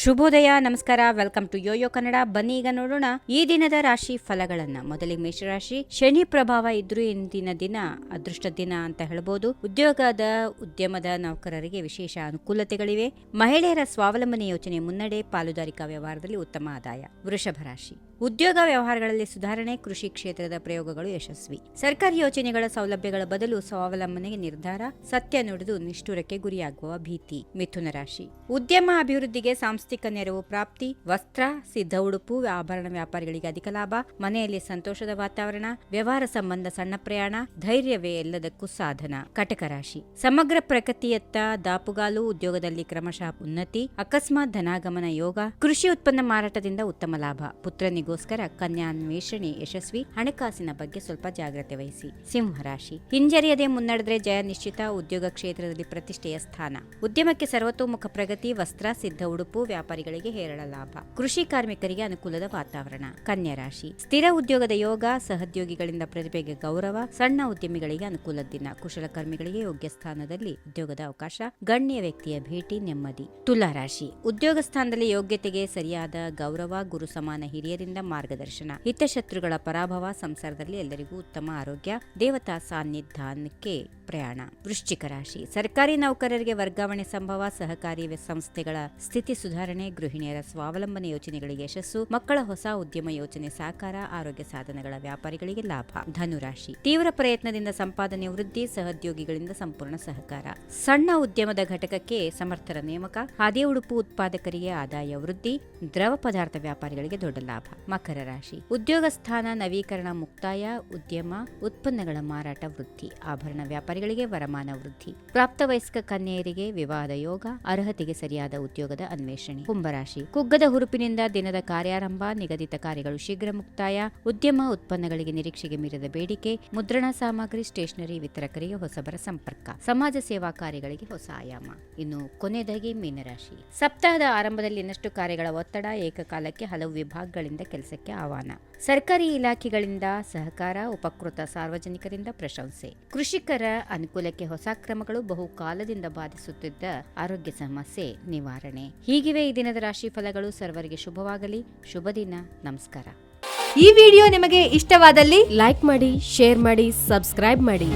ಶುಭೋದಯ, ನಮಸ್ಕಾರ. Welcome to YoYo Kannada. ಬನ್ನಿ ಈಗ ನೋಡೋಣ ಈ ದಿನದ ರಾಶಿ ಫಲಗಳನ್ನ. ಮೊದಲಿಗೆ ಮೇಷರಾಶಿ. ಶನಿ ಪ್ರಭಾವ ಇದ್ರೂ ಇಂದಿನ ದಿನ ಅದೃಷ್ಟ ದಿನ ಅಂತ ಹೇಳ್ಬೋದು. ಉದ್ಯಮದ ನೌಕರರಿಗೆ ವಿಶೇಷ ಅನುಕೂಲತೆಗಳಿವೆ. ಮಹಿಳೆಯರ ಸ್ವಾವಲಂಬನೆ ಯೋಜನೆ ಮುನ್ನಡೆ. ಪಾಲುದಾರಿಕಾ ವ್ಯವಹಾರದಲ್ಲಿ ಉತ್ತಮ ಆದಾಯ. ವೃಷಭ ರಾಶಿ. ಉದ್ಯೋಗ ವ್ಯವಹಾರಗಳಲ್ಲಿ ಸುಧಾರಣೆ. ಕೃಷಿ ಕ್ಷೇತ್ರದ ಪ್ರಯೋಗಗಳು ಯಶಸ್ವಿ. ಸರ್ಕಾರಿ ಯೋಜನೆಗಳ ಸೌಲಭ್ಯಗಳ ಬದಲು ಸ್ವಾವಲಂಬನೆಗೆ ನಿರ್ಧಾರ. ಸತ್ಯ ನುಡಿದು ನಿಷ್ಠುರಕ್ಕೆ ಗುರಿಯಾಗುವ ಭೀತಿ. ಮಿಥುನ ರಾಶಿ. ಉದ್ಯಮ ಅಭಿವೃದ್ಧಿಗೆ ಸಾಂಸ್ಥಿಕ ನೆರವು ಪ್ರಾಪ್ತಿ. ವಸ್ತ್ರ, ಸಿದ್ಧ ಉಡುಪು, ಆಭರಣ ವ್ಯಾಪಾರಿಗಳಿಗೆ ಅಧಿಕ ಲಾಭ. ಮನೆಯಲ್ಲಿ ಸಂತೋಷದ ವಾತಾವರಣ. ವ್ಯವಹಾರ ಸಂಬಂಧ ಸಣ್ಣ ಪ್ರಯಾಣ. ಧೈರ್ಯವೇ ಎಲ್ಲದಕ್ಕೂ ಸಾಧನ. ಕಟಕ ರಾಶಿ. ಸಮಗ್ರ ಪ್ರಗತಿಯತ್ತ ದಾಪುಗಾಲು. ಉದ್ಯೋಗದಲ್ಲಿ ಕ್ರಮಶಃ ಉನ್ನತಿ. ಅಕಸ್ಮಾತ್ ಧನಾಗಮನ ಯೋಗ. ಕೃಷಿ ಉತ್ಪನ್ನ ಮಾರಾಟದಿಂದ ಉತ್ತಮ ಲಾಭ. ಪುತ್ರನಿಗೋಸ್ಕರ ಕನ್ಯಾ ಅನ್ವೇಷಣೆ ಯಶಸ್ವಿ. ಹಣಕಾಸಿನ ಬಗ್ಗೆ ಸ್ವಲ್ಪ ಜಾಗ್ರತೆ ವಹಿಸಿ. ಸಿಂಹರಾಶಿ. ಹಿಂಜರಿಯದೆ ಮುನ್ನಡೆದ್ರೆ ಜಯ ನಿಶ್ಚಿತ. ಉದ್ಯೋಗ ಕ್ಷೇತ್ರದಲ್ಲಿ ಪ್ರತಿಷ್ಠೆಯ ಸ್ಥಾನ. ಉದ್ಯಮಕ್ಕೆ ಸರ್ವತೋಮುಖ ಪ್ರಗತಿ. ವಸ್ತ್ರ, ಸಿದ್ಧ ಉಡುಪು ವ್ಯಾಪಾರಿಗಳಿಗೆ ಹೇರಳ ಲಾಭ. ಕೃಷಿ ಕಾರ್ಮಿಕರಿಗೆ ಅನುಕೂಲದ ವಾತಾವರಣ. ಕನ್ಯಾ ರಾಶಿ. ಸ್ಥಿರ ಉದ್ಯೋಗದ ಯೋಗ. ಸಹೋದ್ಯೋಗಿಗಳಿಂದ ಪ್ರತಿಭೆಗೆ ಗೌರವ. ಸಣ್ಣ ಉದ್ಯಮಿಗಳಿಗೆ ಅನುಕೂಲದ ದಿನ. ಕುಶಲಕರ್ಮಿಗಳಿಗೆ ಯೋಗ್ಯ ಸ್ಥಾನದಲ್ಲಿ ಉದ್ಯೋಗದ ಅವಕಾಶ. ಗಣ್ಯ ವ್ಯಕ್ತಿಯ ಭೇಟಿ, ನೆಮ್ಮದಿ. ತುಲಾ ರಾಶಿ. ಉದ್ಯೋಗ ಸ್ಥಾನದಲ್ಲಿ ಯೋಗ್ಯತೆಗೆ ಸರಿಯಾದ ಗೌರವ. ಗುರು ಸಮಾನ ಹಿರಿಯರಿಂದ ಮಾರ್ಗದರ್ಶನ. ಹಿತಶತ್ರುಗಳ ಪರಾಭವ. ಸಂಸಾರದಲ್ಲಿ ಎಲ್ಲರಿಗೂ ಉತ್ತಮ ಆರೋಗ್ಯ. ದೇವತಾ ಸಾನ್ನಿಧ್ಯಾನಕ್ಕೆ ಪ್ರಯಾಣ. ವೃಶ್ಚಿಕ ರಾಶಿ. ಸರ್ಕಾರಿ ನೌಕರರಿಗೆ ವರ್ಗಾವಣೆ ಸಂಭವ. ಸಹಕಾರಿ ಸಂಸ್ಥೆಗಳ ಸ್ಥಿತಿ ಸುಧಾರಣೆ. ಗೃಹಿಣಿಯರ ಸ್ವಾವಲಂಬನೆ ಯೋಜನೆಗಳಿಗೆ ಯಶಸ್ಸು. ಮಕ್ಕಳ ಹೊಸ ಉದ್ಯಮ ಯೋಜನೆ ಸಾಕಾರ. ಆರೋಗ್ಯ ಸಾಧನಗಳ ವ್ಯಾಪಾರಿಗಳಿಗೆ ಲಾಭ. ಧನುರಾಶಿ. ತೀವ್ರ ಪ್ರಯತ್ನದಿಂದ ಸಂಪಾದನೆ ವೃದ್ಧಿ. ಸಹೋದ್ಯೋಗಿಗಳಿಂದ ಸಂಪೂರ್ಣ ಸಹಕಾರ. ಸಣ್ಣ ಉದ್ಯಮದ ಘಟಕಕ್ಕೆ ಸಮರ್ಥರ ನೇಮಕ. ಖಾದಿ ಉಡುಪು ಉತ್ಪಾದಕರಿಗೆ ಆದಾಯ ವೃದ್ಧಿ. ದ್ರವ ಪದಾರ್ಥ ವ್ಯಾಪಾರಿಗಳಿಗೆ ದೊಡ್ಡ ಲಾಭ. ಮಕರ ರಾಶಿ. ಉದ್ಯೋಗ ಸ್ಥಾನ ನವೀಕರಣ ಮುಕ್ತಾಯ. ಉದ್ಯಮ ಉತ್ಪನ್ನಗಳ ಮಾರಾಟ ವೃದ್ಧಿ. ಆಭರಣ ವ್ಯಾಪಾರಿಗಳಿಗೆ ವರಮಾನ ವೃದ್ಧಿ. ಪ್ರಾಪ್ತ ವಯಸ್ಕ ಕನ್ಯೆಯರಿಗೆ ವಿವಾದ ಯೋಗ. ಅರ್ಹತೆಗೆ ಸರಿಯಾದ ಉದ್ಯೋಗದ ಅನ್ವೇಷಣೆ. ಕುಂಭರಾಶಿ. ಕುಗ್ಗದ ಹುರುಪಿನಿಂದ ದಿನದ ಕಾರ್ಯಾರಂಭ. ನಿಗದಿತ ಕಾರ್ಯಗಳು ಶೀಘ್ರ ಮುಕ್ತಾಯ. ಉದ್ಯಮ ಉತ್ಪನ್ನಗಳಿಗೆ ನಿರೀಕ್ಷೆಗೆ ಮೀರಿದ ಬೇಡಿಕೆ. ಮುದ್ರಣ ಸಾಮಗ್ರಿ, ಸ್ಟೇಷನರಿ ವಿತರಕರಿಗೆ ಹೊಸಬರ ಸಂಪರ್ಕ. ಸಮಾಜ ಸೇವಾ ಕಾರ್ಯಗಳಿಗೆ ಹೊಸ ಆಯಾಮ. ಇನ್ನು ಕೊನೆಯದಾಗಿ ಮೀನರಾಶಿ. ಸಪ್ತಾಹದ ಆರಂಭದಲ್ಲಿ ಇನ್ನಷ್ಟು ಕಾರ್ಯಗಳ ಒತ್ತಡ. ಏಕಕಾಲಕ್ಕೆ ಹಲವು ವಿಭಾಗಗಳಿಂದ ಕೆಲಸಕ್ಕೆ ಆಹ್ವಾನ. ಸರ್ಕಾರಿ ಇಲಾಖೆಗಳಿಂದ ಸಹಕಾರ. ಉಪಕೃತ ಸಾರ್ವಜನಿಕರಿಂದ ಪ್ರಶಂಸೆ. ಕೃಷಿಕರ ಅನುಕೂಲಕ್ಕೆ ಹೊಸ ಕ್ರಮಗಳು. ಬಹುಕಾಲದಿಂದ ಬಾಧಿಸುತ್ತಿದ್ದ ಆರೋಗ್ಯ ಸಮಸ್ಯೆ ನಿವಾರಣೆ. ಹೀಗಿವೆ ಈ ದಿನದ ರಾಶಿ ಫಲಗಳು. ಸರ್ವರಿಗೆ ಶುಭವಾಗಲಿ. ಶುಭ ದಿನ. ನಮಸ್ಕಾರ. ಈ ವಿಡಿಯೋ ನಿಮಗೆ ಇಷ್ಟವಾದಲ್ಲಿ ಲೈಕ್ ಮಾಡಿ, ಶೇರ್ ಮಾಡಿ, ಸಬ್ಸ್ಕ್ರೈಬ್ ಮಾಡಿ.